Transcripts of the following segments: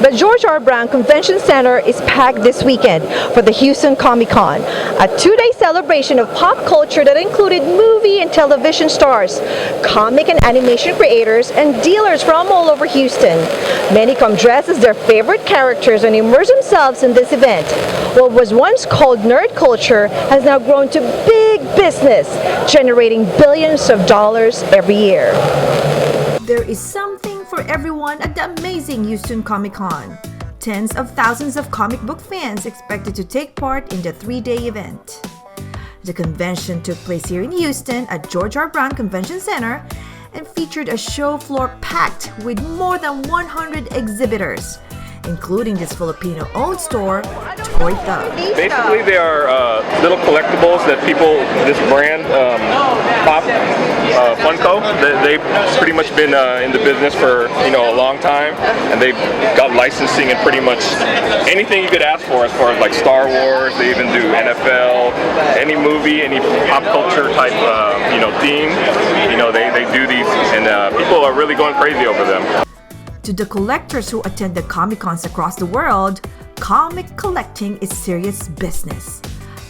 The George R. Brown Convention Center is packed this weekend for the Houston Comicon, a two-day celebration of pop culture that included movie and television stars, comic and animation creators, and dealers from all over Houston. Many come dressed as their favorite characters and immerse themselves in this event. What was once called nerd culture has now grown to big business, generating billions of dollars every year. There is something for everyone at the amazing Houston Comicon. Tens of thousands of comic book fans expected to take part in the three-day event. The convention took place here in Houston at George R. Brown Convention Center and featured a show floor packed with more than 100 exhibitors, including this Filipino-owned store, Toy Thug. Basically, they are little collectibles that people, this brand, Pop Funko, they've pretty much been in the business for a long time, and they've got licensing in pretty much anything you could ask for, as far as like Star Wars. They even do NFL, any movie, any pop culture type, theme. They do these, and people are really going crazy over them. To the collectors who attend the Comic-Cons across the world, comic collecting is serious business.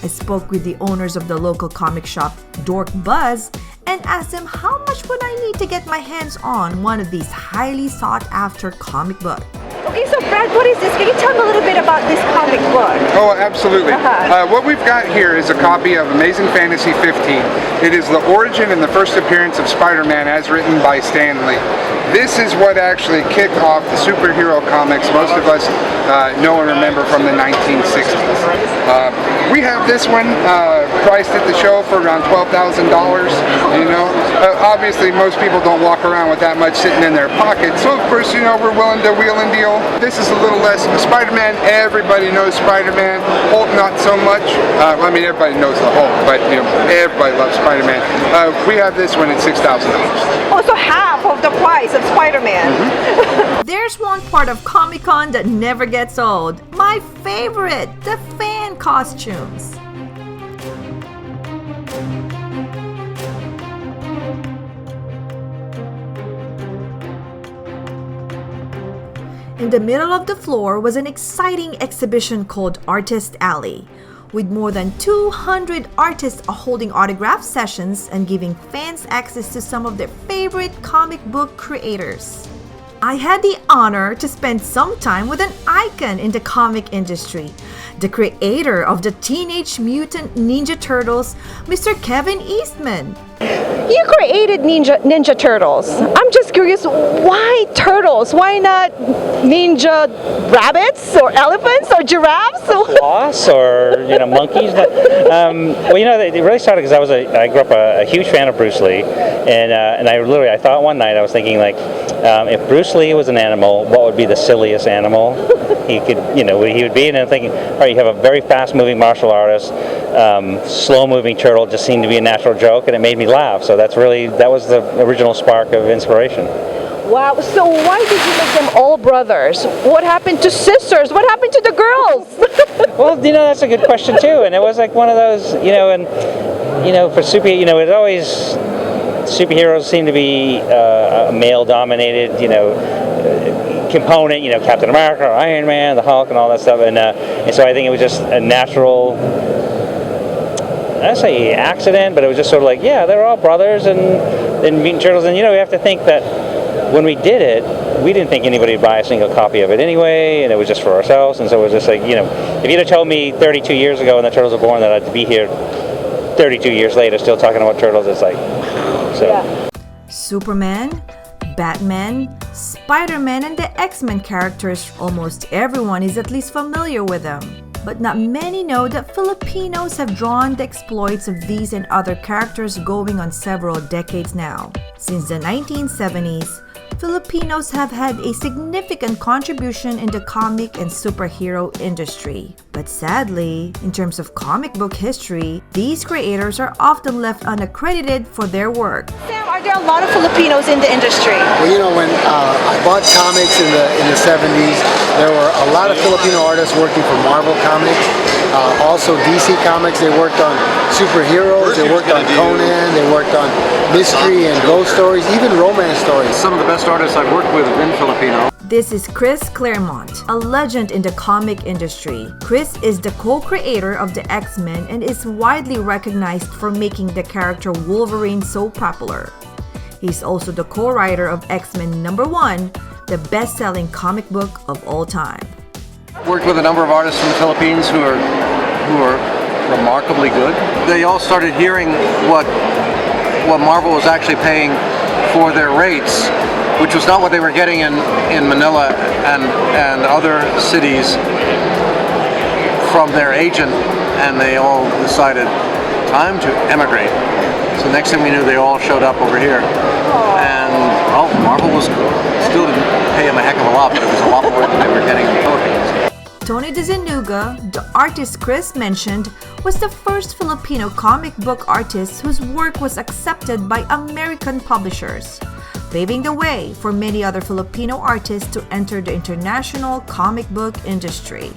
I spoke with the owners of the local comic shop, Dork Buzz, and asked them how much would I need to get my hands on one of these highly sought-after comic books. Okay, so Brad, what is this? Can you tell me a little bit about this comic book? Oh, absolutely. What we've got here is a copy of Amazing Fantasy 15. It is the origin and the first appearance of Spider-Man as written by Stan Lee. This is what actually kicked off the superhero comics most of us know and remember from the 1960s. We have this one priced at the show for around $12,000. Obviously most people don't walk around with that much sitting in their pocket, so of course we're willing to wheel and deal. This is a little less. Spider-Man, everybody knows Spider-Man. Hulk, not so much. Everybody knows the Hulk, but everybody loves Spider-Man. We have this one at $6,000. Oh, so half of the price of Spider-Man. Mm-hmm. There's one part of Comic-Con that never gets old. My favorite, the fan costumes. In the middle of the floor was an exciting exhibition called Artist Alley, with more than 200 artists holding autograph sessions and giving fans access to some of their favorite comic book creators. I had the honor to spend some time with an icon in the comic industry, the creator of the Teenage Mutant Ninja Turtles, Mr. Kevin Eastman. You created Ninja Turtles. I'm just curious, why turtles? Why not ninja rabbits or elephants or giraffes? Sloths or monkeys? It really started because I grew up a huge fan of Bruce Lee, and I thought one night I was thinking if Bruce Lee was an animal, what would be the silliest animal he would be? And I'm thinking, all right, you have a very fast-moving martial artist, slow-moving turtle just seemed to be a natural joke, and it made me laugh. So that was the original spark of inspiration. Wow, so why did you make them all brothers? What happened to sisters? What happened to the girls? Well, that's a good question too, and it was like one of those, for it's always, superheroes seem to be a male-dominated, component, Captain America, Iron Man, the Hulk, and all that stuff, and so I think it was just a natural, I say accident, but it was just sort of they're all brothers and Mutant Turtles, and we have to think that when we did it, we didn't think anybody would buy a single copy of it anyway, and it was just for ourselves, and so it was just if you'd have told me 32 years ago when the Turtles were born that I'd be here 32 years later still talking about Turtles, it's so. Yeah. Superman, Batman, Spider-Man, and the X-Men characters, almost everyone is at least familiar with them. But not many know that Filipinos have drawn the exploits of these and other characters going on several decades now. Since the 1970s, Filipinos have had a significant contribution in the comic and superhero industry. But sadly, in terms of comic book history, these creators are often left unaccredited for their work. Sam, are there a lot of Filipinos in the industry? Well, when I bought comics in the 70s, there were a lot of Filipino artists working for Marvel Comics. Also DC Comics, they worked on superheroes, they worked on Conan, they worked on mystery and ghost stories, even romance stories. Some of the best artists I've worked with have been Filipino. This is Chris Clairmont, a legend in the comic industry. Chris is the co-creator of the X-Men and is widely recognized for making the character Wolverine so popular. He's also the co-writer of X-Men #1, the best-selling comic book of all time. Worked with a number of artists from the Philippines who are remarkably good. They all started hearing what Marvel was actually paying for their rates, which was not what they were getting in Manila and other cities from their agent, and they all decided time to emigrate. So next thing we knew, they all showed up over here, and Marvel still didn't pay them a heck of a lot, but it was a lot more than they were getting in the Philippines. Tony DeZanuga, the artist Chris mentioned, was the first Filipino comic book artist whose work was accepted by American publishers, paving the way for many other Filipino artists to enter the international comic book industry.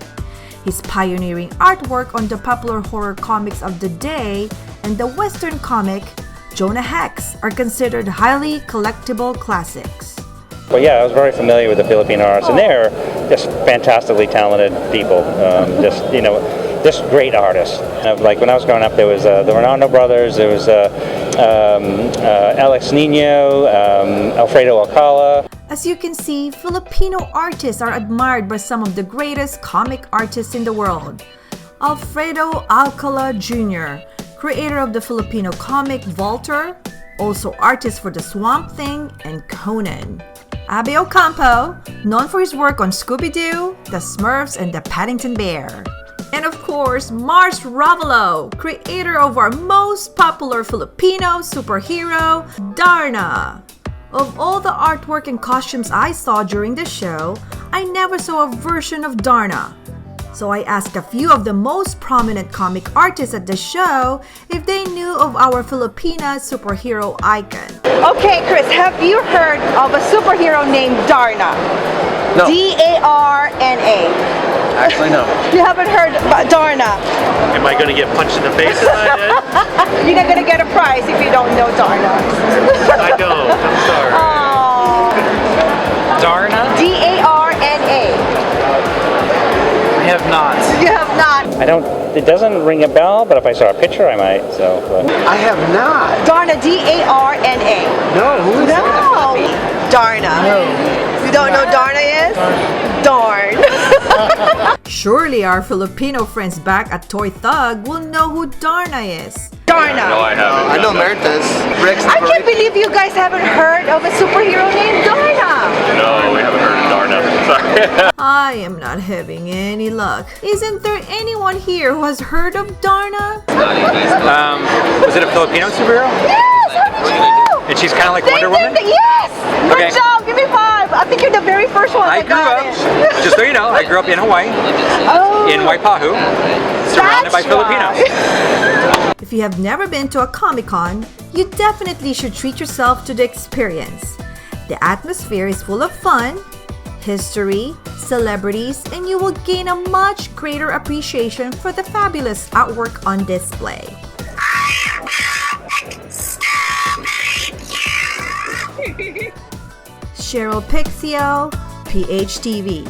His pioneering artwork on the popular horror comics of the day and the Western comic Jonah Hex are considered highly collectible classics. But yeah, I was very familiar with the Filipino artists, and they're just fantastically talented people. Just great artists. Like when I was growing up, there was the Ronaldo brothers, there was Alex Nino, Alfredo Alcala. As you can see, Filipino artists are admired by some of the greatest comic artists in the world. Alfredo Alcala Jr., creator of the Filipino comic Volter, also artist for The Swamp Thing and Conan. Abe Ocampo, known for his work on Scooby-Doo, The Smurfs, and The Paddington Bear. And of course, Mars Ravelo, creator of our most popular Filipino superhero, Darna. Of all the artwork and costumes I saw during the show, I never saw a version of Darna. So I asked a few of the most prominent comic artists at the show if they knew of our Filipina superhero icon. Okay, Chris, have you heard of a superhero named Darna? No. D-A-R-N-A. Actually, no. You haven't heard about Darna? Am I going to get punched in the face if I did? You're not gonna get a prize if you don't know Darna. I don't. I'm sorry. Darna? D-A-R-N-A. I have not. You have not. It doesn't ring a bell, but if I saw a picture, I might. I have not. Darna, D-A-R-N-A. No, who is that? No. Darna. No. You don't know Darna is? Darn. Surely our Filipino friends back at Toy Thug will know who Darna is. Darna. No, I haven't. I know Mertes. I can't believe you guys haven't heard of a superhero named Darna. No, we haven't heard of Darna. Sorry. I am not having any luck. Isn't there anyone here who has heard of Darna? Was it a Filipino superhero? Yes, how did you know? And she's kind of like Wonder Woman? Yes! Good Okay. job, give me 5. I think you're the very first one I that grew got up, it. just so you know, I grew up in Hawaii, Oh, in Waipahu, surrounded by that's Filipinos. right. If you have never been to a Comicon, you definitely should treat yourself to the experience. The atmosphere is full of fun, history, celebrities, and you will gain a much greater appreciation for the fabulous artwork on display. Cheryl Pixio, PHTV.